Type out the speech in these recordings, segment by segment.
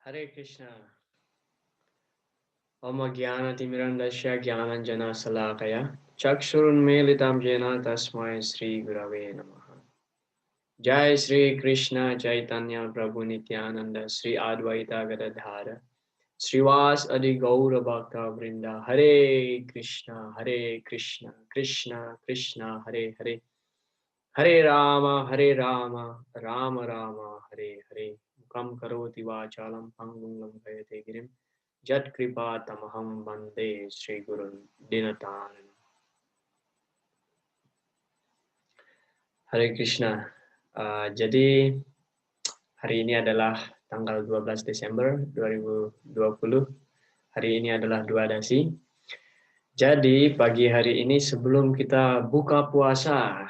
Hare Krishna. Om Jnana-timirandasya Jnananjana Salakaya Chakshurunmilitam Jena Tasmai Sri Gurave Namaha. Jai Sri Krishna Chaitanya Prabhu Nityananda Sri Advaita Gadadhara Srivas Adi Gaura Bhakta Vrinda Hare Krishna Krishna Krishna Hare Hare Hare Rama Rama Rama Hare Hare Mukam Karoti Vachalam Pangungam Bhayate Girim Jat Kripa Tamaham Bande Sri Gurun Dinatan. Hare Krishna. Jadi hari ini adalah tanggal 12 Desember 2020. Hari ini adalah Dwadasi. Jadi pagi hari ini sebelum kita buka puasa,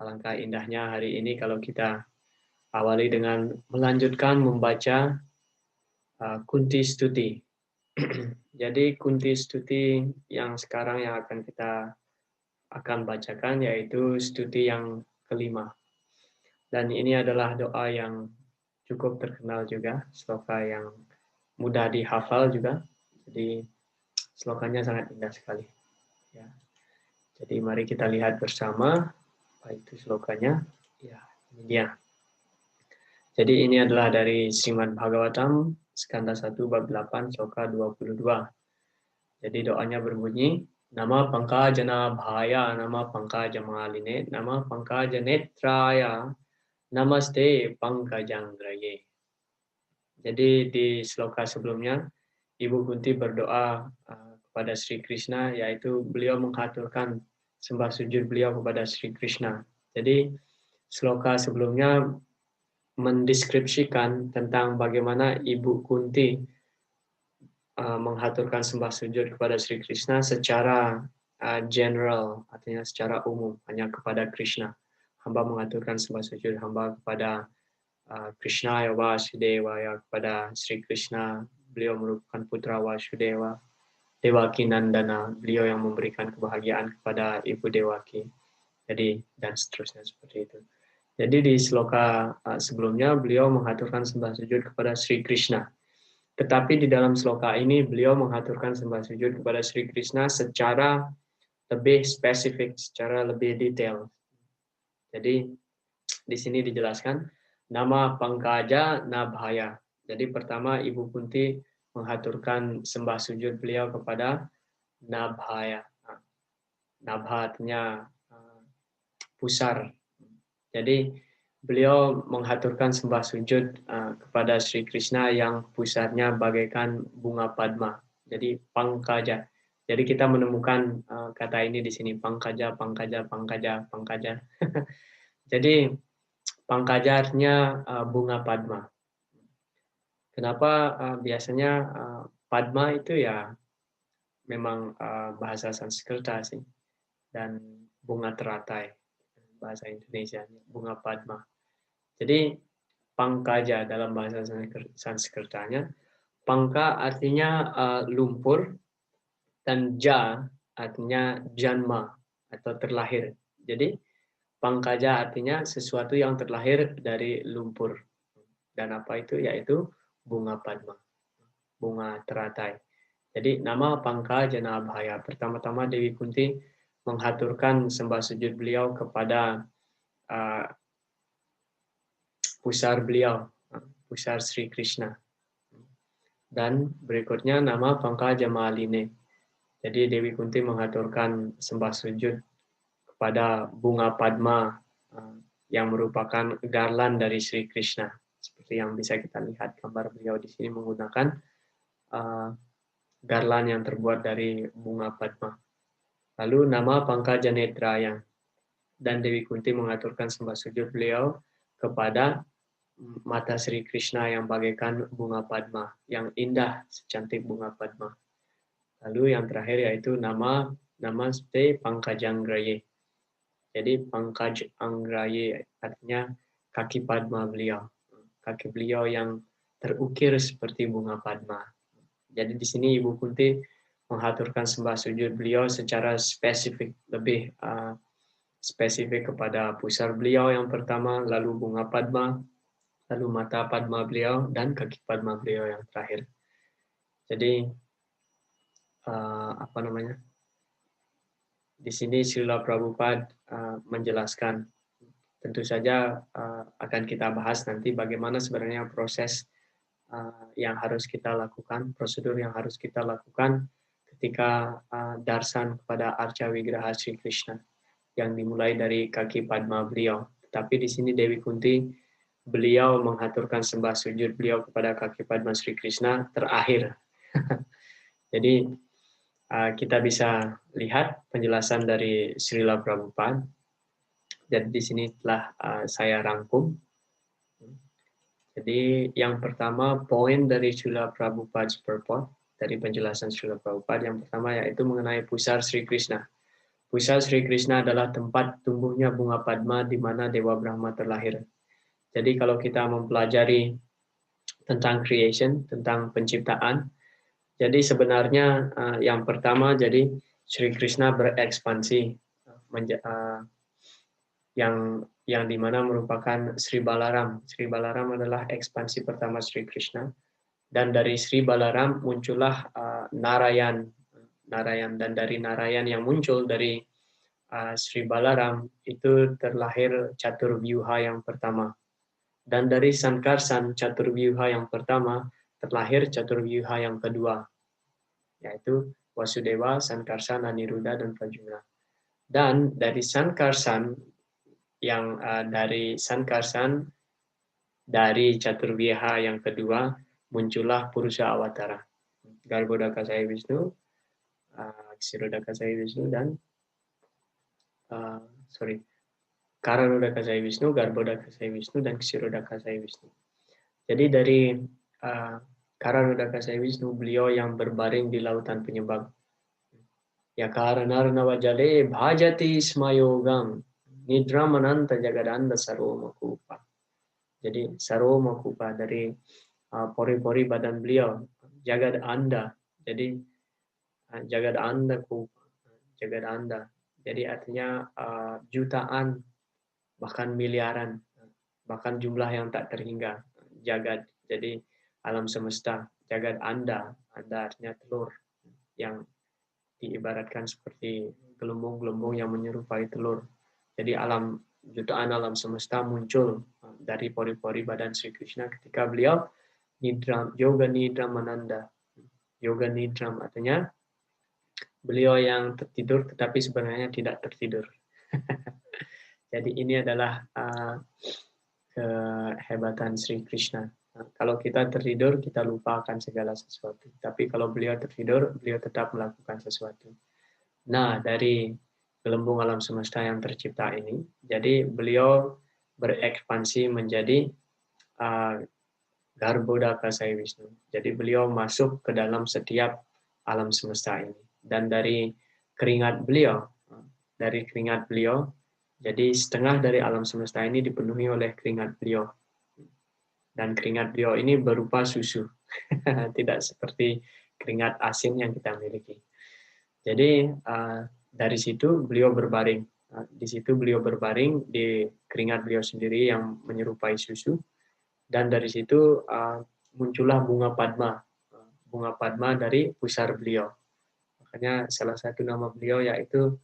alangkah indahnya hari ini kalau kita awali dengan melanjutkan membaca Kunti Stuti. Jadi Kunti Stuti yang sekarang yang kita akan bacakan yaitu stuti yang kelima. Dan ini adalah doa yang cukup terkenal juga, sloka yang mudah dihafal juga. Jadi slokanya sangat indah sekali. Ya. Jadi mari kita lihat bersama apa itu slokanya. Ya, ini dia. Jadi ini adalah dari Srimad Bhagavatam, skanda 1 bab 8 sloka 22. Jadi doanya berbunyi, Nama Pankajana Bhaya, Nama Pankaja Maline, Nama Pankaja Netraya, Namaste Pankajanggraye. Jadi di sloka sebelumnya, Ibu Kunti berdoa kepada Sri Krishna, yaitu beliau menghaturkan sembah sujud beliau kepada Sri Krishna. Jadi sloka sebelumnya mendeskripsikan tentang bagaimana Ibu Kunti menghaturkan sembah sujud kepada Sri Krishna secara general, artinya secara umum, hanya kepada Krishna. Hamba mengaturkan sembah sujud hamba kepada Krishna ya Vasudeva, ya kepada Sri Krishna, beliau merupakan putra Vasudeva, Dewaki Nandana, beliau yang memberikan kebahagiaan kepada Ibu Dewaki. Jadi dan seterusnya seperti itu. Jadi di sloka sebelumnya beliau menghaturkan sembah sujud kepada Sri Krishna. Tetapi di dalam sloka ini beliau menghaturkan sembah sujud kepada Sri Krishna secara lebih spesifik, secara lebih detail. Jadi di sini dijelaskan nama Pangkaja Nabhaya. Jadi pertama Ibu Kunti menghaturkan sembah sujud beliau kepada Nabhaya. Nabha artinya pusar. Jadi beliau menghaturkan sembah sujud kepada Sri Krishna yang pusatnya bagaikan bunga padma. Jadi Pangkaja. Jadi kita menemukan kata ini di sini, Pangkaja, Pangkaja, Pangkaja, Pangkaja. Jadi Pangkaja artinya bunga padma. Kenapa biasanya padma itu ya memang bahasa Sanskerta sih, dan bunga teratai bahasa Indonesia, bunga padma. Jadi Pangkaja dalam bahasa Sanskertanya, Pangka artinya lumpur, dan Ja artinya janma atau terlahir. Jadi Pangkaja artinya sesuatu yang terlahir dari lumpur. Dan apa itu? Yaitu bunga padma, bunga teratai. Jadi nama Pangkaja Nabhaya. Pertama-tama Dewi Kunti menghaturkan sembah sujud beliau kepada pusar beliau, pusar Sri Krishna. Dan berikutnya nama Pangkaja Maline. Jadi Dewi Kunti menghaturkan sembah sujud kepada bunga padma yang merupakan garland dari Sri Krishna. Seperti yang bisa kita lihat gambar beliau di sini menggunakan garland yang terbuat dari bunga padma. Lalu nama Pangkaja Netraya. Dan Dewi Kunti mengaturkan sembah sujud beliau kepada mata Sri Krishna yang bagaikan bunga padma, yang indah secantik bunga padma. Lalu yang terakhir yaitu nama Namaste Pankajanggraye. Jadi Pankaj Anggraye artinya kaki padma beliau. Kaki beliau yang terukir seperti bunga padma. Jadi di sini Ibu Kunti menghaturkan sembah sujud beliau secara spesifik, lebih spesifik kepada pusar beliau yang pertama, lalu bunga padma, lalu mata Padma beliau, dan kaki Padma beliau yang terakhir. Jadi apa namanya? Di sini Srila Prabhupada menjelaskan, tentu saja akan kita bahas nanti bagaimana sebenarnya proses yang harus kita lakukan, prosedur yang harus kita lakukan ketika darsan kepada Arca Wigraha Sri Krishna yang dimulai dari kaki Padma beliau. Tapi di sini Dewi Kunti, beliau menghaturkan sembah sujud beliau kepada kaki Padma Sri Krishna terakhir. Jadi kita bisa lihat penjelasan dari Srila Prabhupada. Jadi di sini telah saya rangkum. Jadi yang pertama, poin dari Srila Prabhupada's purport, dari penjelasan Srila Prabhupada, yang pertama yaitu mengenai pusar Sri Krishna. Pusar Sri Krishna adalah tempat tumbuhnya bunga Padma di mana Dewa Brahma terlahir. Jadi kalau kita mempelajari tentang creation, tentang penciptaan, jadi sebenarnya yang pertama, jadi Sri Krishna berekspansi yang dimana merupakan Sri Balaram. Sri Balaram adalah ekspansi pertama Sri Krishna, dan dari Sri Balaram muncullah Narayan, dan dari Narayan yang muncul dari Sri Balaram itu terlahir Caturvyuha yang pertama, dan dari Sankarsan Caturvyuha yang pertama terlahir Caturvyuha yang kedua, yaitu Wasudeva, Sankarsan, Aniruddha, dan Pradyumna. Dan dari Sankarsan dari Caturvyuha yang kedua muncullah Purusha Awatara, Garbhodaka Saya Wisnu, Ksirodaka Saya Wisnu, dan Karanodaka Saya Wisnu, Garbhodaka Saya Wisnu, dan Ksirodaka Saya Wisnu. Jadi dari Karanodaka Saya Wisnu, beliau yang berbaring di lautan penyebab. Ya karanarnava jale bhajati smayogam nidram ananta jagadanda sarvomakupa. Jadi sarvomakupa dari pori-pori badan beliau, jagad anda. Jadi jagad anda kupa, jagad anda. Jadi artinya jutaan, bahkan miliaran, bahkan jumlah yang tak terhingga. Jagad, jadi alam semesta. Jagad anda artinya telur yang diibaratkan seperti gelembung-gelembung yang menyerupai telur. Jadi jutaan alam semesta muncul dari pori-pori badan Sri Krishna ketika beliau nidram, yoga nidram ananda. Yoga nidram artinya beliau yang tertidur tetapi sebenarnya tidak tertidur. Jadi ini adalah kehebatan Sri Krishna. Kalau kita tertidur, kita lupa akan segala sesuatu. Tapi kalau beliau tertidur, beliau tetap melakukan sesuatu. Nah, dari gelembung alam semesta yang tercipta ini, jadi beliau berekspansi menjadi Garbhodaka Saya Wisnu. Jadi beliau masuk ke dalam setiap alam semesta ini. Dan dari keringat beliau, jadi setengah dari alam semesta ini dipenuhi oleh keringat beliau. Dan keringat beliau ini berupa susu, tidak seperti keringat asin yang kita miliki. Jadi dari situ beliau berbaring. Di situ beliau berbaring di keringat beliau sendiri yang menyerupai susu. Dan dari situ muncullah bunga Padma dari pusar beliau. Makanya salah satu nama beliau yaitu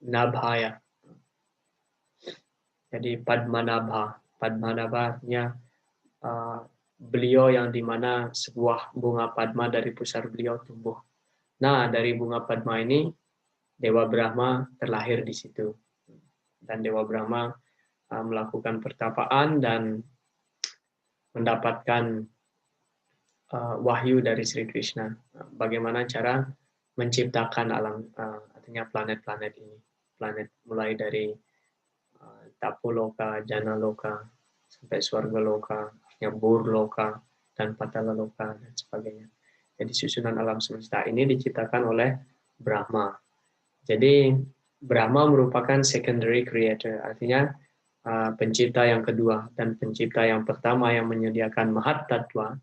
Nabhaya. Jadi Padmanabha artinya beliau yang dimana sebuah bunga Padma dari pusar beliau tumbuh. Nah, dari bunga Padma ini Dewa Brahma terlahir di situ. Dan Dewa Brahma melakukan pertapaan dan mendapatkan wahyu dari Sri Krishna. Bagaimana cara menciptakan alam, artinya planet-planet ini. Planet mulai dari Tapoloka, Janaloka, sampai Swargaloka, Burloka, dan Patalaloka, dan sebagainya. Jadi susunan alam semesta ini diciptakan oleh Brahma. Jadi Brahma merupakan secondary creator, artinya pencipta yang kedua, dan pencipta yang pertama yang menyediakan Mahat Tattva,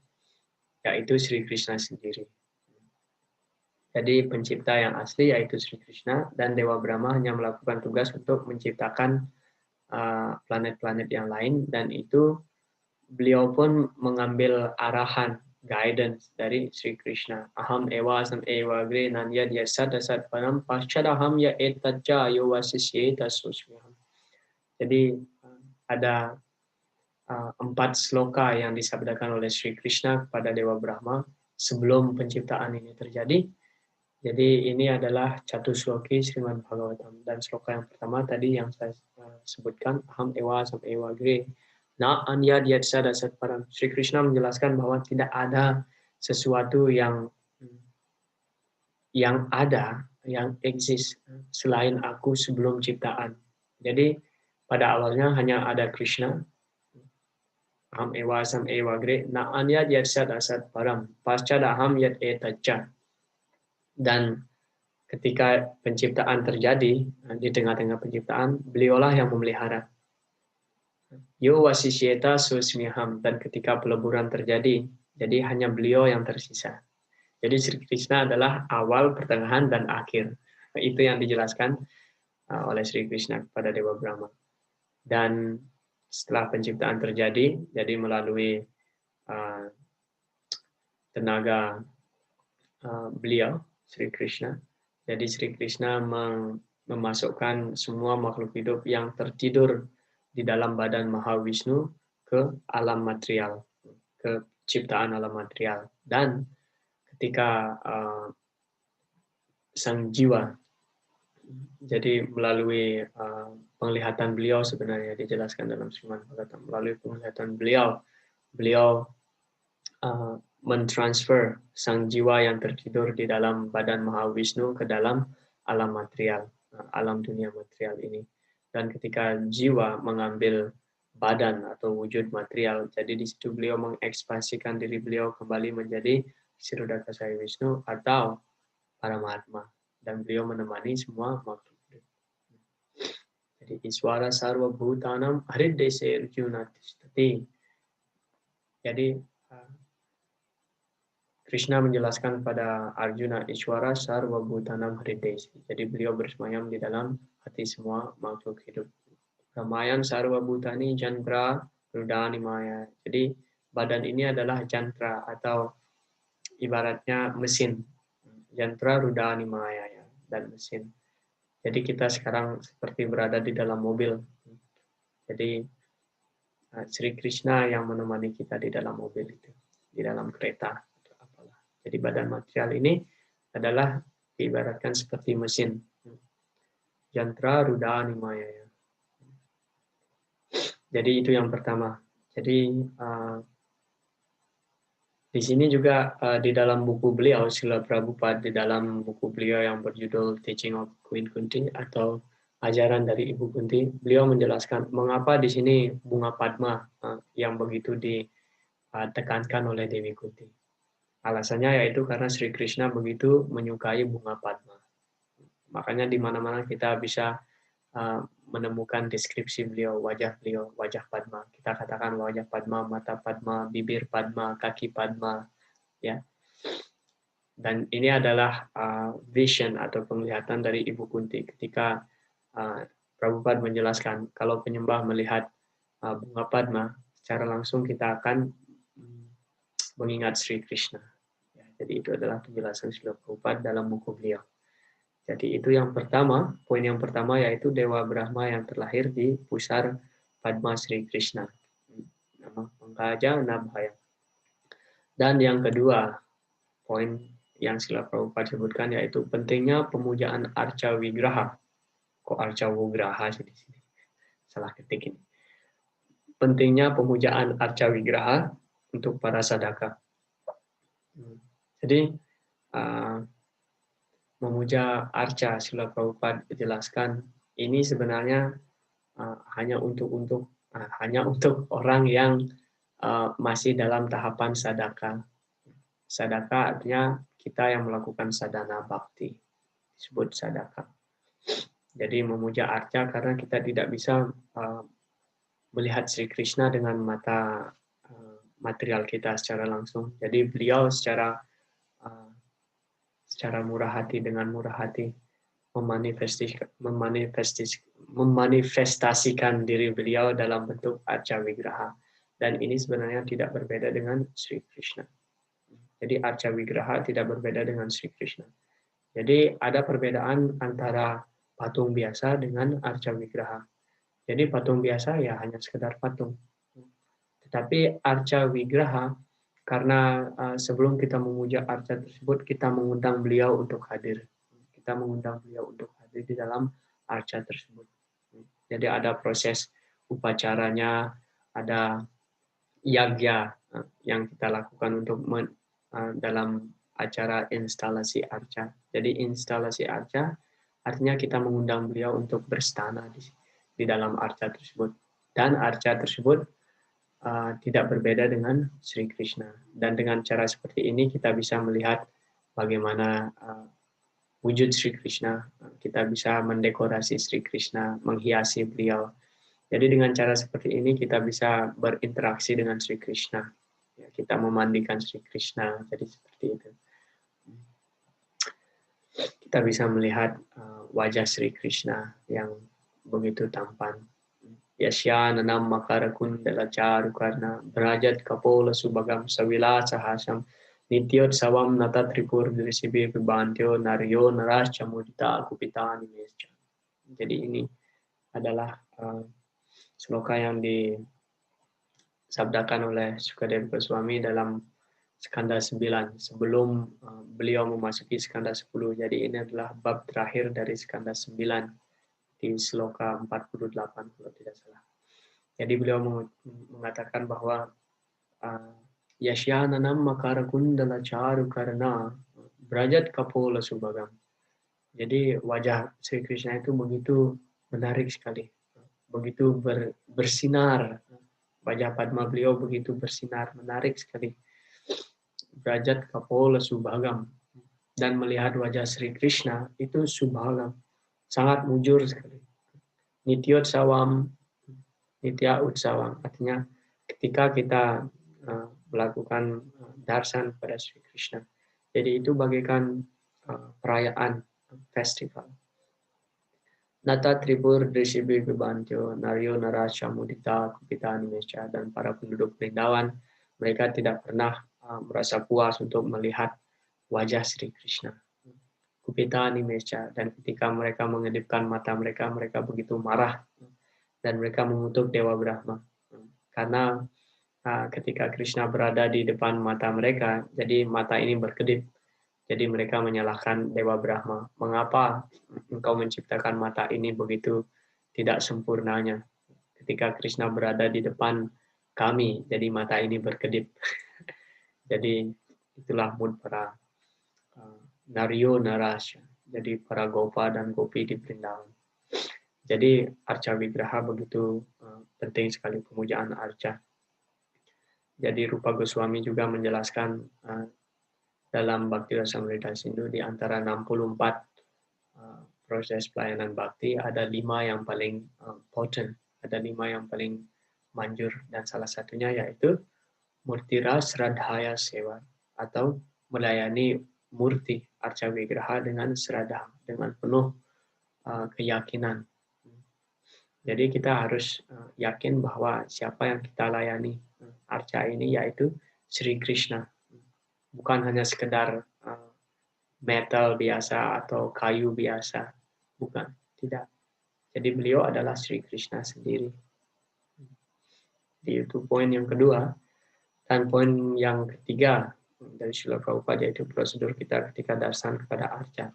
yaitu Sri Krishna sendiri. Jadi pencipta yang asli yaitu Sri Krishna, dan Dewa Brahma hanya melakukan tugas untuk menciptakan planet-planet yang lain, dan itu beliau pun mengambil arahan, guidance dari Sri Krishna. Aham eva asam eva gre nanya dia sadasat param paschadaham ya etaja yovasisyeta susmiham. Jadi ada 4 sloka yang disabdakan oleh Sri Krishna kepada Dewa Brahma sebelum penciptaan ini terjadi. Jadi ini adalah Chatusloki Srimad Bhagavatam, dan sloka yang pertama tadi yang saya sebutkan, aham ewa asam ewa gre na anya diatsa dasat param. Sri Krishna menjelaskan bahwa tidak ada sesuatu yang ada, yang eksis selain aku sebelum ciptaan. Jadi pada awalnya hanya ada Krishna, aham ewa asam ewa gre na anya diatsa dasat param paschadaham yat etaja. Dan ketika penciptaan terjadi, di tengah-tengah penciptaan, beliaulah yang memelihara. Yo wasisyeta susmiham, dan ketika peleburan terjadi, jadi hanya beliau yang tersisa. Jadi Sri Krishna adalah awal, pertengahan, dan akhir. Itu yang dijelaskan oleh Sri Krishna kepada Dewa Brahma. Dan setelah penciptaan terjadi, jadi melalui tenaga beliau, Sri Krishna, jadi Sri Krishna memasukkan semua makhluk hidup yang tertidur di dalam badan Mahavishnu ke alam material, ke ciptaan alam material. Dan ketika sang jiwa, jadi melalui penglihatan beliau, sebenarnya dijelaskan dalam Srimad Bhagavatam, melalui penglihatan beliau mentransfer sang jiwa yang tertidur di dalam badan Mahavishnu ke dalam alam material, alam dunia material ini. Dan ketika jiwa mengambil badan atau wujud material, jadi di situ beliau mengekspansikan diri beliau kembali menjadi Kshirodakasaya Wisnu atau Paramatma, dan beliau menemani semua makhluk hidup. Jadi Iswara Sarva Bhutanam Haridese Arjuna Tishtati. Jadi Krishna menjelaskan pada Arjuna, Ishwara Sarva Bhutanam Hridesi. Jadi beliau bersemayam di dalam hati semua makhluk hidup. Ramayan Sarva Bhutani Jantra Rudani Maya. Jadi badan ini adalah jantra atau ibaratnya mesin. Jantra Rudani Maya, ya, dan mesin. Jadi kita sekarang seperti berada di dalam mobil. Jadi Sri Krishna yang menemani kita di dalam mobil itu, di dalam kereta. Jadi badan material ini adalah diibaratkan seperti mesin. Jantra Rudani Maya. Jadi itu yang pertama. Jadi di sini juga di dalam buku beliau, Srila Prabhupada, di dalam buku beliau yang berjudul Teaching of Queen Kunti atau Ajaran dari Ibu Kunti, beliau menjelaskan mengapa di sini bunga Padma yang begitu ditekankan oleh Dewi Kunti. Alasannya yaitu karena Sri Krishna begitu menyukai bunga Padma. Makanya di mana-mana kita bisa menemukan deskripsi beliau, wajah Padma. Kita katakan wajah Padma, mata Padma, bibir Padma, kaki Padma, ya. Dan ini adalah vision atau penglihatan dari Ibu Kunti ketika Prabhupada menjelaskan kalau penyembah melihat bunga Padma, secara langsung kita akan mengingat Sri Krishna. Jadi itu adalah penjelasan Srila Prabhupada dalam buku beliau. Jadi itu yang pertama, poin yang pertama yaitu Dewa Brahma yang terlahir di pusar Padma Sri Krishna. Nama Pangkaja Nabhaya. Dan yang kedua, poin yang Srila Prabhupada sebutkan yaitu pentingnya pemujaan Arca Wigraha. Kok Arca Wigraha sih di sini? Salah ketik ini. Pentingnya pemujaan Arca Wigraha untuk para sadaka. Jadi memuja arca, Srila Prabhupada jelaskan ini sebenarnya hanya untuk orang yang masih dalam tahapan sadaka. Sadaka artinya kita yang melakukan sadhana bhakti, disebut sadaka. Jadi memuja arca karena kita tidak bisa melihat Sri Krishna dengan mata material kita secara langsung. Jadi beliau secara murah hati, dengan murah hati memanifestasikan memanifestasikan diri beliau dalam bentuk Arca Wigraha. Dan ini sebenarnya tidak berbeda dengan Sri Krishna. Jadi Arca Wigraha tidak berbeda dengan Sri Krishna. Jadi ada perbedaan antara patung biasa dengan Arca Wigraha. Jadi patung biasa ya hanya sekedar patung. Tetapi Arca Wigraha, karena sebelum kita memuja arca tersebut, kita mengundang beliau untuk hadir. Kita mengundang beliau untuk hadir di dalam arca tersebut. Jadi ada proses upacaranya, ada yagya yang kita lakukan untuk dalam acara instalasi arca. Jadi instalasi arca artinya kita mengundang beliau untuk berstana di dalam arca tersebut. Dan arca tersebut tidak berbeda dengan Sri Krishna. Dan dengan cara seperti ini kita bisa melihat bagaimana wujud Sri Krishna. Kita bisa mendekorasi Sri Krishna, menghiasi beliau. Jadi dengan cara seperti ini kita bisa berinteraksi dengan Sri Krishna. Ya, kita memandikan Sri Krishna, jadi seperti itu. Kita bisa melihat wajah Sri Krishna yang begitu tampan. Yasya nanam makara kundala charu karna brajat kapola subagam savila sahasam nityot savam nata tripur drisibi bibantyo naryo naras camudita kupita nimescha. Jadi ini adalah sloka yang disabdakan oleh Sukadeva Goswami dalam skanda 9 sebelum beliau memasuki skanda 10. Jadi ini adalah bab terakhir dari skanda 9 di sloka 48 kalau tidak salah. Jadi beliau mengatakan bahwa Yasyananam makara kundala charu karna brajat kapola subagam. Jadi wajah Sri Krishna itu begitu menarik sekali, begitu bersinar. Wajah Padma beliau begitu bersinar, menarik sekali. Brajat kapola subagam. Dan melihat wajah Sri Krishna itu subagam, sangat mujur sekali. Nityot sawam, nitya utsawam. Artinya ketika kita melakukan darsan pada Sri Krishna. Jadi itu bagaikan perayaan festival. Nata Tribur Drisibi Bibantyo, Naryo Narasya Mudita Kupita Nimesha, dan para penduduk Vrindavan, mereka tidak pernah merasa puas untuk melihat wajah Sri Krishna. Kupita Nimesha, dan ketika mereka mengedipkan mata mereka, mereka begitu marah dan mereka mengutuk Dewa Brahma. Karena ketika Krishna berada di depan mata mereka, jadi mata ini berkedip. Jadi mereka menyalahkan Dewa Brahma. Mengapa engkau menciptakan mata ini begitu tidak sempurnanya? Ketika Krishna berada di depan kami, jadi mata ini berkedip. Jadi itulah mood para Naryo Narasya. Jadi para Gopa dan Gopi di Vrindavan. Jadi Arca Wigraha begitu penting sekali, pemujaan Arca. Jadi Rupa Goswami juga menjelaskan dalam Bhakti Rasamrita Sindhu di antara 64 proses pelayanan bakti ada 5 yang paling potent, ada 5 yang paling manjur, dan salah satunya yaitu Murtira Sradhaya Seva atau melayani murti Arca Wigraha dengan sradha, dengan penuh keyakinan. Jadi kita harus yakin bahwa siapa yang kita layani Arca ini yaitu Sri Krishna. Bukan hanya sekedar metal biasa atau kayu biasa. Bukan, tidak. Jadi beliau adalah Sri Krishna sendiri. Jadi itu poin yang kedua. Dan poin yang ketiga dari Srila Prabhupada yaitu prosedur kita ketika darsan kepada Arca.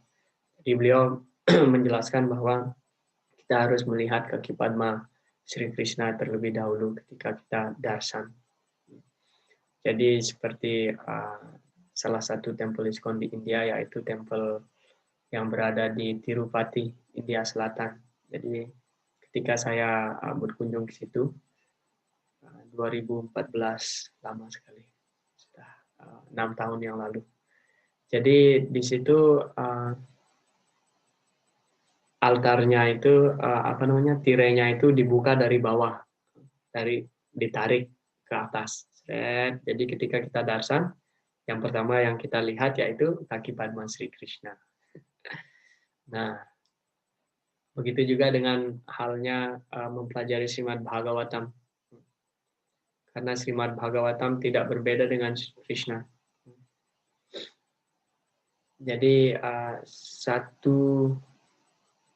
Jadi beliau menjelaskan bahwa kita harus melihat kaki Padma Sri Krishna terlebih dahulu ketika kita darsan. Jadi seperti salah satu tempel ISKCON di India yaitu tempel yang berada di Tirupati, India Selatan. Jadi ketika saya berkunjung ke situ 2014, lama sekali, sudah 6 tahun yang lalu. Jadi di situ altarnya itu tirainya itu dibuka dari bawah, ditarik ke atas. Jadi ketika kita darsan, yang pertama yang kita lihat yaitu kaki Padma Sri Krishna. Nah, Begitu juga dengan halnya mempelajari Srimad Bhagavatam. Karena Srimad Bhagavatam tidak berbeda dengan Krishna. Jadi 1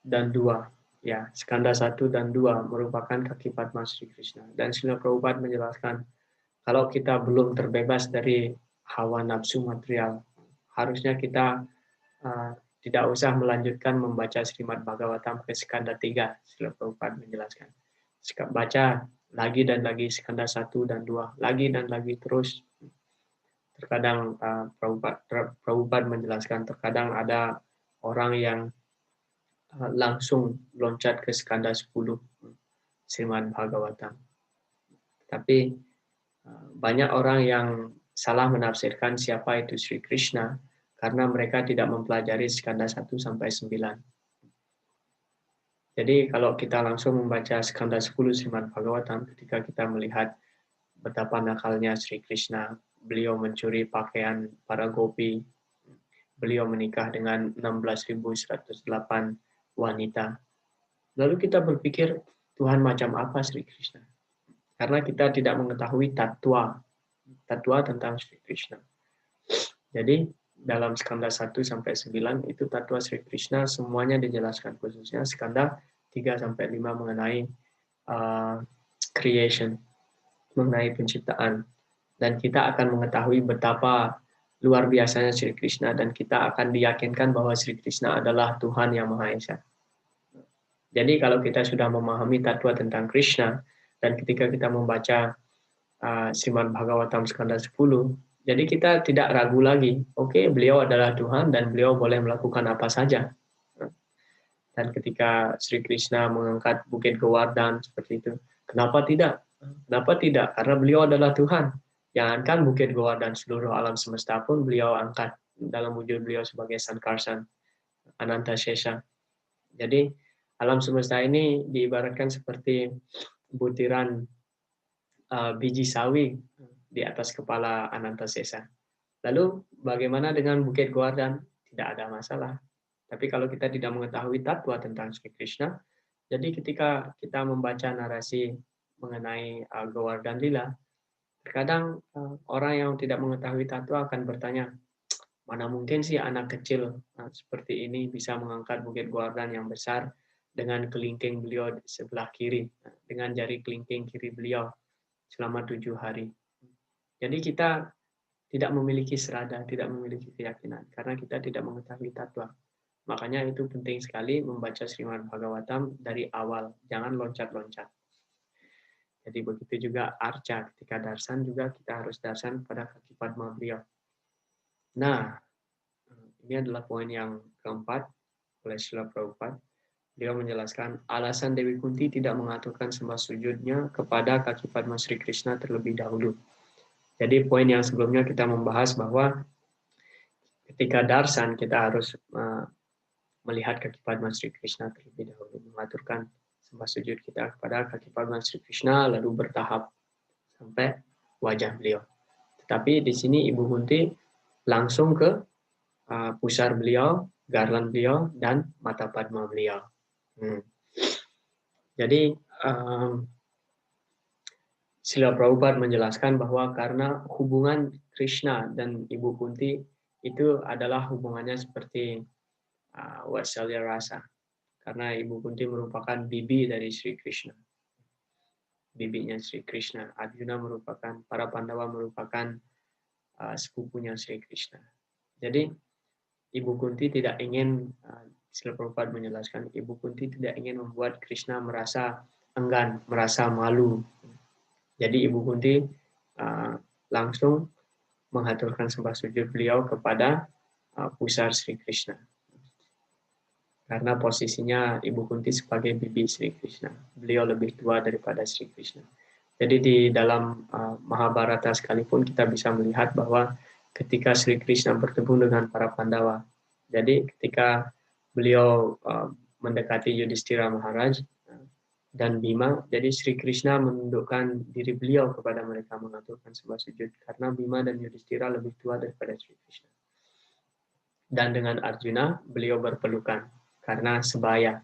dan 2, ya, skanda 1 dan 2 merupakan kaki Padma Sri Krishna. Dan Srila Prabhupada menjelaskan, kalau kita belum terbebas dari hawa nafsu material, harusnya kita tidak usah melanjutkan membaca Srimad Bhagavatam ke skanda 3. Srila Prabhupada menjelaskan. Baca lagi dan lagi skanda 1 dan 2, lagi dan lagi terus. Terkadang Prabhupada menjelaskan, terkadang ada orang yang langsung loncat ke skanda 10 Srimad Bhagavatam. Tapi banyak orang yang salah menafsirkan siapa itu Sri Krishna karena mereka tidak mempelajari skanda 1 sampai 9. Jadi kalau kita langsung membaca skanda 10 Srimad Bhagavatam, ketika kita melihat betapa nakalnya Sri Krishna, beliau mencuri pakaian para gopi, beliau menikah dengan 16.108 wanita. Lalu kita berpikir, Tuhan macam apa Sri Krishna? Karena kita tidak mengetahui tatwa tentang Sri Krishna. Jadi dalam skanda 1 sampai 9 itu tatwa Sri Krishna semuanya dijelaskan, khususnya skanda 3 sampai 5 mengenai creation, mengenai penciptaan. Dan kita akan mengetahui betapa luar biasanya Sri Krishna, dan kita akan diyakinkan bahwa Sri Krishna adalah Tuhan yang Maha Esa. Jadi kalau kita sudah memahami tatwa tentang Krishna, dan ketika kita membaca Srimad Bhagavatam skanda 10, jadi kita tidak ragu lagi, oke, beliau adalah Tuhan dan beliau boleh melakukan apa saja. Dan ketika Sri Krishna mengangkat Bukit Govardhan seperti itu, kenapa tidak? Kenapa tidak? Karena beliau adalah Tuhan. Jangankan Bukit Govardhan, seluruh alam semesta pun beliau angkat dalam wujud beliau sebagai Sankarsan, Ananta Shesha. Jadi alam semesta ini diibaratkan seperti butiran biji sawi di atas kepala Ananta Shesha. Lalu bagaimana dengan Bukit Govardhan? Tidak ada masalah. Tapi kalau kita tidak mengetahui tatwa tentang Sri Krishna, jadi ketika kita membaca narasi mengenai Govardhan Lila, terkadang orang yang tidak mengetahui tatwa akan bertanya, mana mungkin sih anak kecil seperti ini bisa mengangkat Bukit Govardhan yang besar dengan kelingking beliau di sebelah kiri, dengan jari kelingking kiri beliau selama 7 hari. Jadi kita tidak memiliki serada, tidak memiliki keyakinan, karena kita tidak mengetahui tatwa. Makanya itu penting sekali membaca Srimad Bhagavatam dari awal, jangan loncat-loncat. Jadi begitu juga arca, ketika darsan juga kita harus darsan pada kaki Padma beliau. Nah, ini adalah poin yang keempat oleh Srila Prabhupada. Beliau menjelaskan alasan Dewi Kunti tidak mengaturkan sembah sujudnya kepada kaki Padma Sri Krishna terlebih dahulu. Jadi poin yang sebelumnya kita membahas bahwa ketika darsan kita harus melihat kaki Padma Sri Krishna terlebih dahulu, mengaturkan sembah sujud kita kepada kaki Padma Sri Krishna, lalu bertahap sampai wajah beliau. Tetapi di sini Ibu Kunti langsung ke pusar beliau, garland beliau, dan mata Padma beliau. Jadi Srila Prabhupada menjelaskan bahwa karena hubungan Krishna dan Ibu Kunti itu adalah hubungannya seperti Vatsalya rasa. Karena Ibu Kunti merupakan bibi dari Sri Krishna. Bibinya Sri Krishna. Arjuna merupakan, para Pandawa merupakan sepupunya Sri Krishna. Jadi Ibu Kunti tidak ingin, Srila Prabhupada menjelaskan, Ibu Kunti tidak ingin membuat Krishna merasa enggan, merasa malu. Jadi Ibu Kunti langsung menghaturkan sembah sujud beliau kepada pusar Sri Krishna. Karena posisinya Ibu Kunti sebagai bibi Sri Krishna. Beliau lebih tua daripada Sri Krishna. Jadi di dalam Mahabharata sekalipun kita bisa melihat bahwa ketika Sri Krishna bertemu dengan para Pandawa, jadi ketika beliau mendekati Yudhishthira Maharaj dan Bima, jadi Sri Krishna menundukkan diri beliau kepada mereka, mengaturkan sembah sujud karena Bima dan Yudhishthira lebih tua daripada Sri Krishna. Dan dengan Arjuna beliau berpelukan karena sebaya.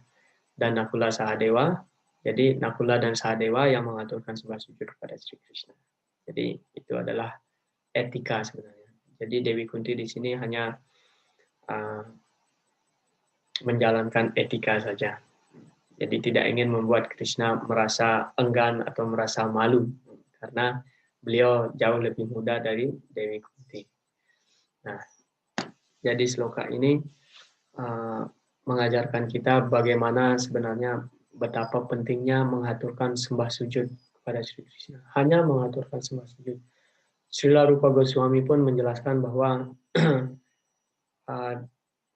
dan Nakula Sahadewa. Jadi Nakula dan Sahadewa yang mengaturkan sembah sujud kepada Sri Krishna. Jadi itu adalah etika sebenarnya. Jadi Dewi Kunti di sini hanya menjalankan etika saja. Jadi tidak ingin membuat Krishna merasa enggan atau merasa malu karena beliau jauh lebih muda dari Dewi Kunti. Nah, jadi sloka ini mengajarkan kita bagaimana sebenarnya betapa pentingnya mengaturkan sembah sujud kepada Sri Krishna. Hanya mengaturkan sembah sujud. Srila Rupa Goswami pun menjelaskan bahwa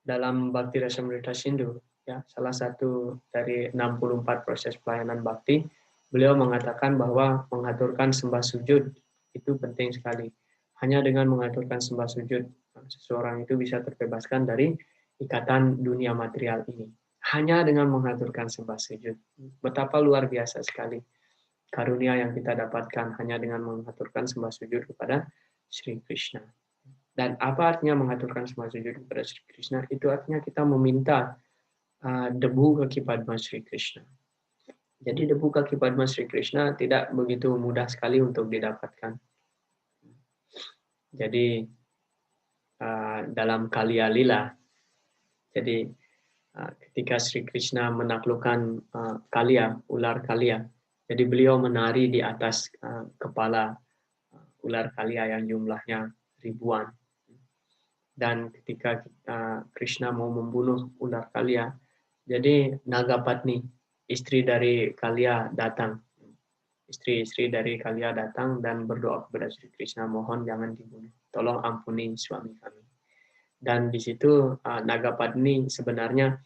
dalam Bhakti Rasamrita Sindhu, ya, salah satu dari 64 proses pelayanan bakti, beliau mengatakan bahwa mengaturkan sembah sujud itu penting sekali. Hanya dengan mengaturkan sembah sujud, seseorang itu bisa terbebaskan dari ikatan dunia material ini. Hanya dengan mengaturkan sembah sujud. Betapa luar biasa sekali karunia yang kita dapatkan hanya dengan mengaturkan sembah sujud kepada Sri Krishna. Dan apa artinya mengaturkan sembah sujud kepada Sri Krishna? Itu artinya kita meminta debu kaki Padma Sri Krishna. Jadi debu kaki Padma Sri Krishna tidak begitu mudah sekali untuk didapatkan. Jadi dalam Kaliya Lila, jadi ketika Sri Krishna menaklukkan Kaliya, ular Kaliya, jadi beliau menari di atas kepala ular Kaliya yang jumlahnya ribuan. Dan ketika Krishna mau membunuh ular Kaliya, jadi Nagapatni, istri dari Kaliya datang. Istri-istri dari Kaliya datang dan berdoa kepada Sri Krishna, mohon jangan dibunuh. Tolong ampuni suami kami. Dan di situ Nagapatni sebenarnya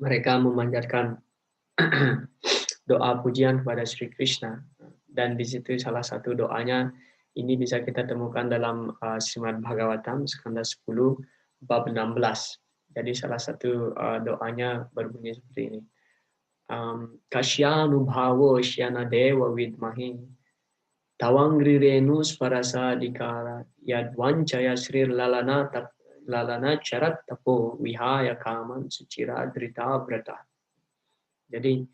mereka memanjatkan doa pujian kepada Sri Krishna. Dan di situ salah satu doanya ini bisa kita temukan dalam Srimad Bhagavatam skanda 10 bab 16. Jadi salah satu doanya berbunyi seperti ini. Kasyanubhavo syana dewa vidmahi tawangri renu sparasa dikara yadvancaya srir lalana charat tapo vihaya kaman sucira drita brata. Jadi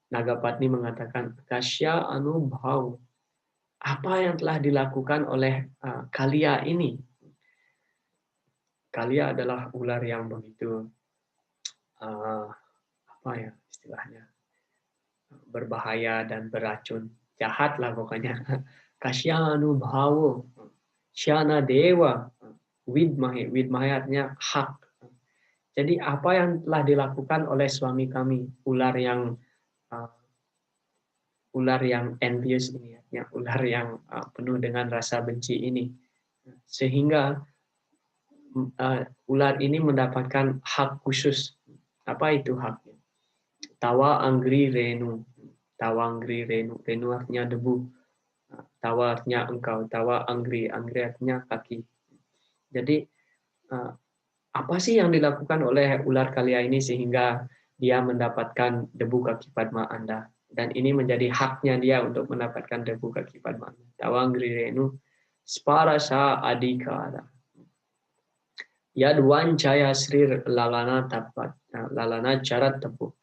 Nagapatni mengatakan kasya anubhav, apa yang telah dilakukan oleh Kaliya ini. Kaliya adalah ular yang begitu apa ya istilahnya, berbahaya dan beracun, jahat lah pokoknya. Kasyanu bhawo, syana dewa, widmahe, widmahe artinya hak. Jadi apa yang telah dilakukan oleh suami kami, ular yang envious ini, ya, ular yang penuh dengan rasa benci ini, sehingga ular ini mendapatkan hak khusus. Apa itu haknya? Tawa anggri renu. Tawa anggri renu. Renu artinya debu. Tawa artinya engkau. Tawa anggri. Anggri artinya kaki. Jadi apa sih yang dilakukan oleh ular Kaliya ini sehingga dia mendapatkan debu kaki Padma Anda? Dan ini menjadi haknya dia untuk mendapatkan debu kaki Padma Anda. Tawa anggri renu. Sparasa adikara. Yadwancaya srir lalana tapat. Lalana carat tepu.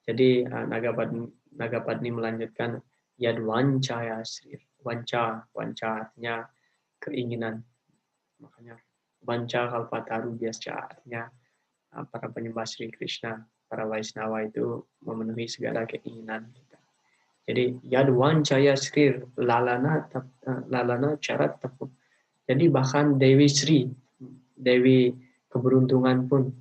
Jadi Nagapatni melanjutkan Yadwancaya srir. Wanca artinya keinginan. Makanya Wanca kalpataru biasca artinya para penyembah Sri Krishna, para Vaisnava itu memenuhi segala keinginan kita. Jadi Yadwancaya srir lalana carat tepu. Jadi bahkan Dewi Sri, Dewi keberuntungan pun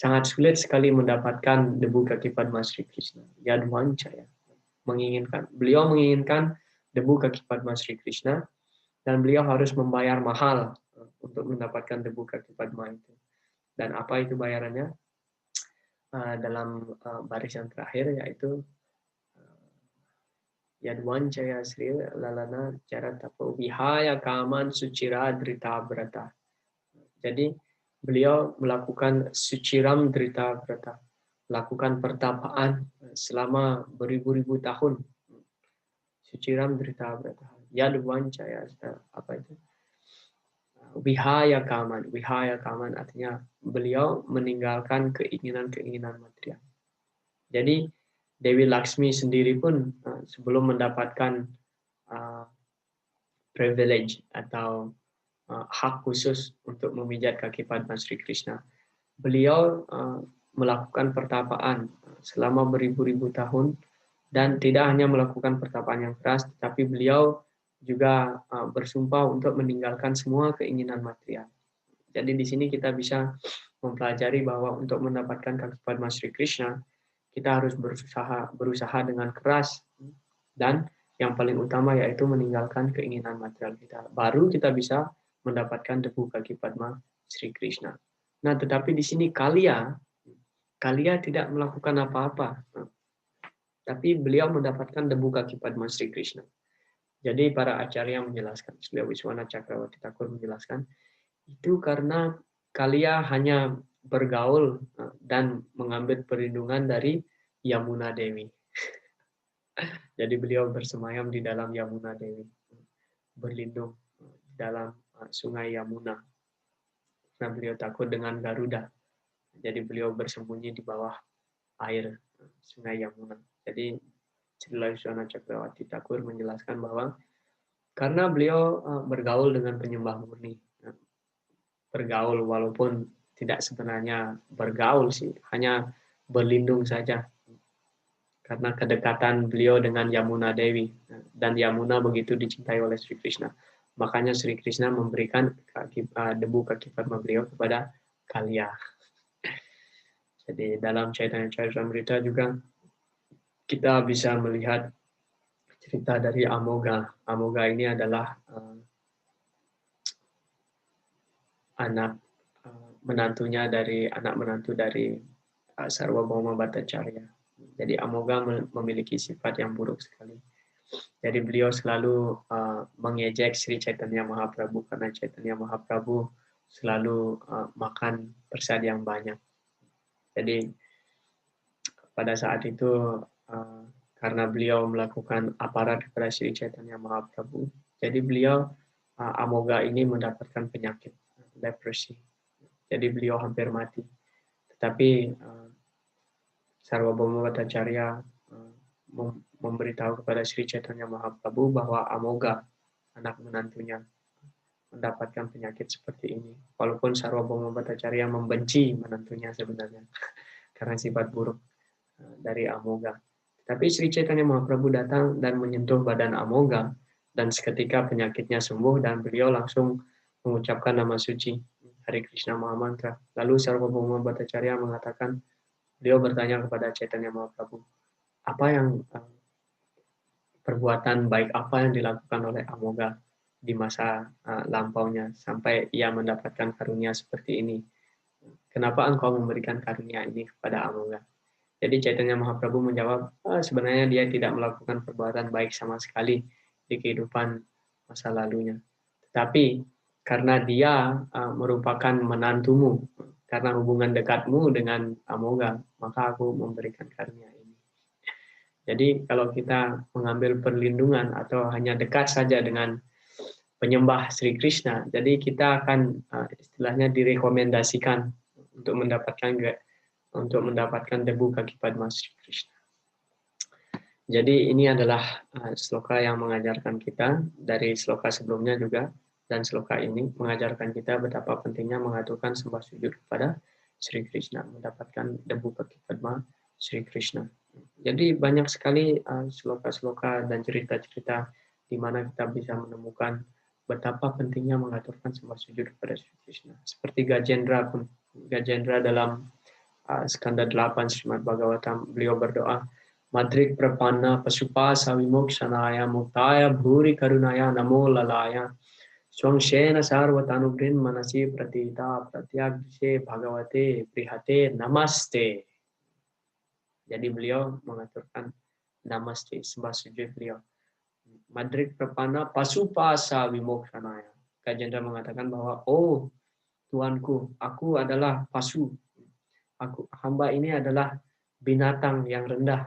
sangat sulit sekali mendapatkan debu kaki Padma Sri Krishna. Yadwancaya, beliau menginginkan debu kaki Padma Sri Krishna dan beliau harus membayar mahal untuk mendapatkan debu kaki Padma itu. Dan apa itu bayarannya? Dalam baris yang terakhir yaitu Yadwancaya Sri Lalana Charatapo Vihaya Kaman Sucira Drita Brata. Jadi beliau melakukan suciram drita brata, melakukan pertapaan selama beribu-ribu tahun. Suciram drita brata. Yadwancaya, apa itu? Wihaya kaman artinya beliau meninggalkan keinginan-keinginan material. Jadi Dewi Laksmi sendiri pun sebelum mendapatkan privilege atau hak khusus untuk memijat kaki Padma Sri Krishna, beliau melakukan pertapaan selama beribu-ribu tahun, dan tidak hanya melakukan pertapaan yang keras, tetapi beliau juga bersumpah untuk meninggalkan semua keinginan material. Jadi di sini kita bisa mempelajari bahwa untuk mendapatkan kaki Padma Sri Krishna, kita harus berusaha dengan keras, dan yang paling utama yaitu meninggalkan keinginan material kita. Baru kita bisa mendapatkan debu kaki Padma Sri Krishna. Nah, tetapi di sini Kalia tidak melakukan apa-apa, tapi beliau mendapatkan debu kaki Padma Sri Krishna. Jadi para acarya menjelaskan, Sri Wiswana Cakrawati Thakur menjelaskan, itu karena Kalia hanya bergaul dan mengambil perlindungan dari Yamuna Dewi. Jadi beliau bersemayam di dalam Yamuna Dewi, berlindung dalam sungai Yamuna. Nah, beliau takut dengan Garuda. Jadi beliau bersembunyi di bawah air sungai Yamuna. Jadi Sri Laksana Cakrawati Thakur menjelaskan bahwa karena beliau bergaul dengan penyembah murni, bergaul walaupun tidak sebenarnya bergaul sih, hanya berlindung saja. Karena kedekatan beliau dengan Yamuna Dewi, dan Yamuna begitu dicintai oleh Sri Krishna, makanya Sri Krishna memberikan debu kaki Padma beliau kepada Kalia. Jadi dalam Chaitanya Charitamrita juga kita bisa melihat cerita dari Amoga. Amoga ini adalah anak menantu dari Sarvabhauma Bhattacharya. Jadi Amoga memiliki sifat yang buruk sekali. Jadi beliau selalu mengejek Sri Chaitanya Mahaprabhu karena Chaitanya Mahaprabhu selalu makan persad yang banyak. Jadi pada saat itu karena beliau melakukan aparat kepada Sri Chaitanya Mahaprabhu, jadi beliau Amoga ini mendapatkan penyakit leprosy. Jadi beliau hampir mati. Tetapi Sarvabhauma Bhattacharya memberitahu kepada Sri Chaitanya Mahaprabhu bahwa Amoga, anak menantunya, mendapatkan penyakit seperti ini. Walaupun Sarvabhauma Bhattacharya membenci menantunya sebenarnya karena sifat buruk dari Amoga. Tapi Sri Chaitanya Mahaprabhu datang dan menyentuh badan Amoga, dan seketika penyakitnya sembuh dan beliau langsung mengucapkan nama suci Hare Krishna Mahamantra. Lalu Sarvabhauma Bhattacharya mengatakan, beliau bertanya kepada Chaitanya Mahaprabhu, apa yang perbuatan baik apa yang dilakukan oleh Amoga di masa lampaunya sampai ia mendapatkan karunia seperti ini. Kenapa engkau memberikan karunia ini kepada Amoga? Jadi Chaitanya Mahaprabhu menjawab, sebenarnya dia tidak melakukan perbuatan baik sama sekali di kehidupan masa lalunya. Tetapi karena dia merupakan menantumu, karena hubungan dekatmu dengan Amoga, maka aku memberikan karunia ini. Jadi kalau kita mengambil perlindungan atau hanya dekat saja dengan penyembah Sri Krishna, jadi kita akan istilahnya direkomendasikan untuk mendapatkan debu kaki Padma Sri Krishna. Jadi ini adalah sloka yang mengajarkan kita, dari sloka sebelumnya juga, dan sloka ini mengajarkan kita betapa pentingnya mengaturkan sembah sujud kepada Sri Krishna, mendapatkan debu kaki Padma Sri Krishna. Jadi banyak sekali sloka-sloka dan cerita-cerita di mana kita bisa menemukan betapa pentingnya mengaturkan sembah sujud kepada Sri Krishna. Seperti Gajendra pun, Gajendra dalam skanda 8 Srimad Bhagavatam, beliau berdoa, Madrik Prapanna Pasupa Savimoksanaya Muktaya Bhuri Karunaya Namo Lalaya Swangshena Sarvatanubrin Manasi Pratita Pratyagdise Bhagavate Prihate Namaste. Jadi beliau mengaturkan Namaste, sembah sujud beliau. Madrik Prapanna Pasupa Savimoksanaya. Gajendra mengatakan bahwa, oh Tuanku, aku adalah pasu. Hamba ini adalah binatang yang rendah,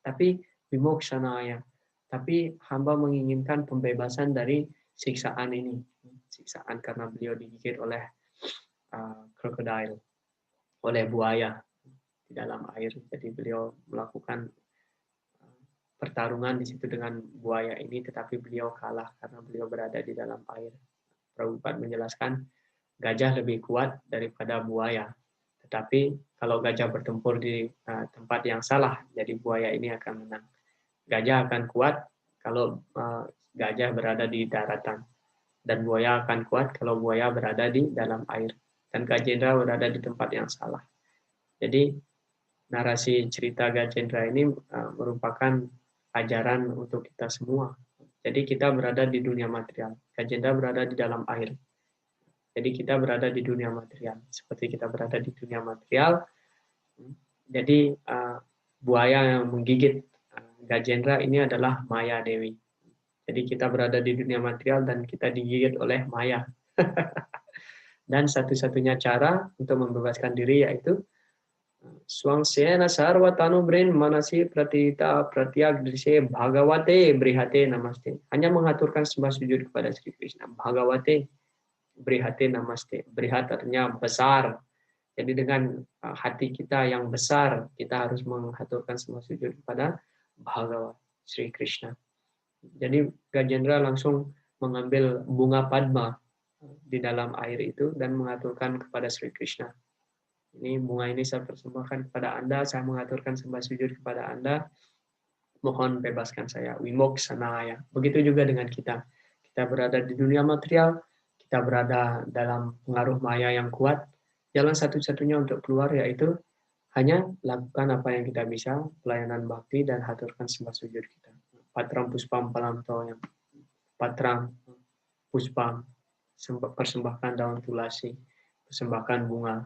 tapi vimoksanaya, tapi hamba menginginkan pembebasan dari siksaan ini, siksaan karena beliau digigit oleh krokodil, oleh buaya, di dalam air. Jadi beliau melakukan pertarungan di situ dengan buaya ini, tetapi beliau kalah karena beliau berada di dalam air. Prabhupada menjelaskan gajah lebih kuat daripada buaya. Tetapi kalau gajah bertempur di tempat yang salah, jadi buaya ini akan menang. Gajah akan kuat kalau gajah berada di daratan, dan buaya akan kuat kalau buaya berada di dalam air. Dan Gajendra berada di tempat yang salah. Jadi narasi cerita Gajendra ini merupakan ajaran untuk kita semua. Jadi kita berada di dunia material, Gajendra berada di dalam air. Jadi kita berada di dunia material. Seperti kita berada di dunia material, jadi buaya yang menggigit Gajendra ini adalah Maya Dewi. Jadi kita berada di dunia material dan kita digigit oleh Maya. Dan satu-satunya cara untuk membebaskan diri yaitu Swangsena sarva tanubrin manasi pratita pratyagdrise bhagavate brihate namaste. Hanya mengaturkan sembah sujud kepada Sri Krishna. Bhagavate brihate namaste. Brihat artinya besar. Jadi dengan hati kita yang besar, kita harus mengaturkan sembah sujud kepada Bhagavat Sri Krishna. Jadi Gajendra langsung mengambil bunga Padma di dalam air itu dan mengaturkan kepada Sri Krishna. Ini bunga ini saya persembahkan kepada Anda, saya mengaturkan sembah sujud kepada Anda, mohon bebaskan saya, wimoksanaya. Begitu juga dengan kita. Kita berada di dunia material, kita berada dalam pengaruh maya yang kuat, jalan satu-satunya untuk keluar yaitu hanya lakukan apa yang kita bisa, pelayanan bakti dan haturkan sembah sujud kita. Patram puspam palamto, yang patram puspam, persembahkan daun tulasi, persembahkan bunga.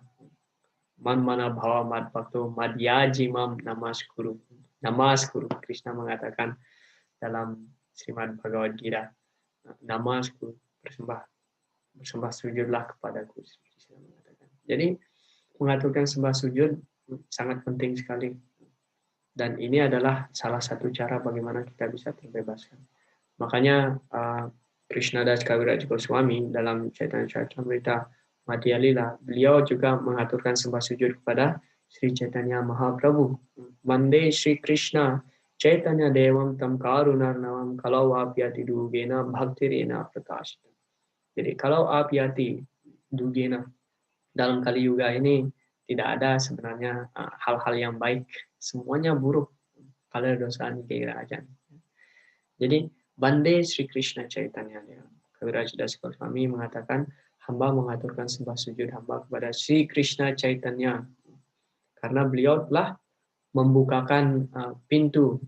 Man mana bhawa mad bhakto madyaji mam namaskuru. Namaskuru. Krishna mengatakan dalam Srimad Bhagavad Gita, namaskuru, bersembah sujudlah kepadaku. Krishna mengatakan. Jadi mengaturkan sembah sujud sangat penting sekali. Dan ini adalah salah satu cara bagaimana kita bisa terbebaskan. Makanya Krishnadas Kaviraj Goswami dalam Chaitanya Charitamrita Madhya Lila, beliau juga mengaturkan sembah sujud kepada Sri Chaitanya Mahaprabhu. Mande Sri Krishna Chaitanya Devam Tam Karunarnavam Kalau Apyati Dugena Bhaktirena Prakashita. Jadi kalau Apyati Dugena, dalam Kali Yuga ini tidak ada sebenarnya hal-hal yang baik. Semuanya buruk. Kalau dosa nikirajan. Jadi Bande Sri Krishna Chaitanya Devam. Kaviraj Das Goswami mengatakan, hamba mengaturkan sembah sujud hamba kepada Sri Krishna Chaitanya karena beliau telah membukakan pintu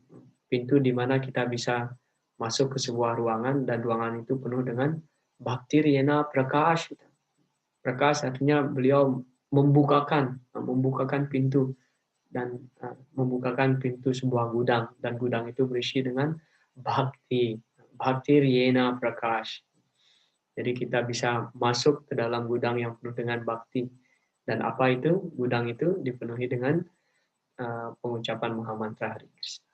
di mana kita bisa masuk ke sebuah ruangan dan ruangan itu penuh dengan Bhakti Rena Prakash. Prakash artinya beliau membukakan pintu dan membukakan pintu sebuah gudang, dan gudang itu berisi dengan Bhakti Rena Prakash. Jadi kita bisa masuk ke dalam gudang yang penuh dengan bakti. Dan apa itu? Gudang itu dipenuhi dengan pengucapan Mahamantra Hari Krishna.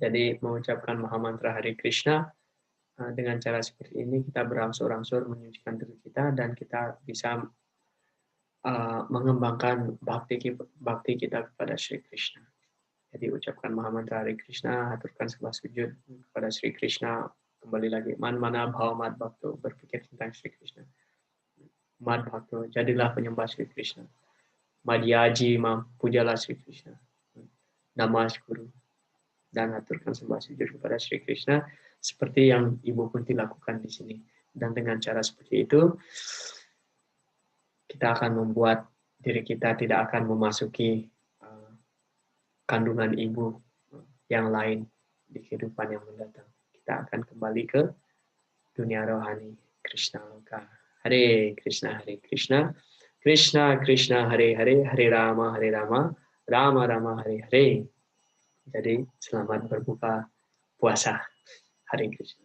Jadi mengucapkan Mahamantra Hari Krishna dengan cara seperti ini kita berangsur-angsur menyucikan diri kita dan kita bisa mengembangkan bakti kita kepada Sri Krishna. Jadi ucapkan Mahamantra Hari Krishna, aturkan sembah sujud kepada Sri Krishna. Kembali lagi, man mana bhawa mad bhakto, berpikir tentang Sri Krishna. Mad bhakto, jadilah penyembah Sri Krishna. Madhyaji mam, pujalah Sri Krishna. Namaskuru, dan aturkan sembah sujud kepada Sri Krishna seperti yang Ibu Kunti lakukan di sini. Dan dengan cara seperti itu, kita akan membuat diri kita tidak akan memasuki kandungan ibu yang lain di kehidupan yang mendatang. Kita akan kembali ke dunia rohani. Krishna Loka. Hare Krishna, Krishna Krishna, Hare Hare, Hare Rama, Rama Rama, Hare Hare. Jadi selamat berbuka puasa. Hare Krishna.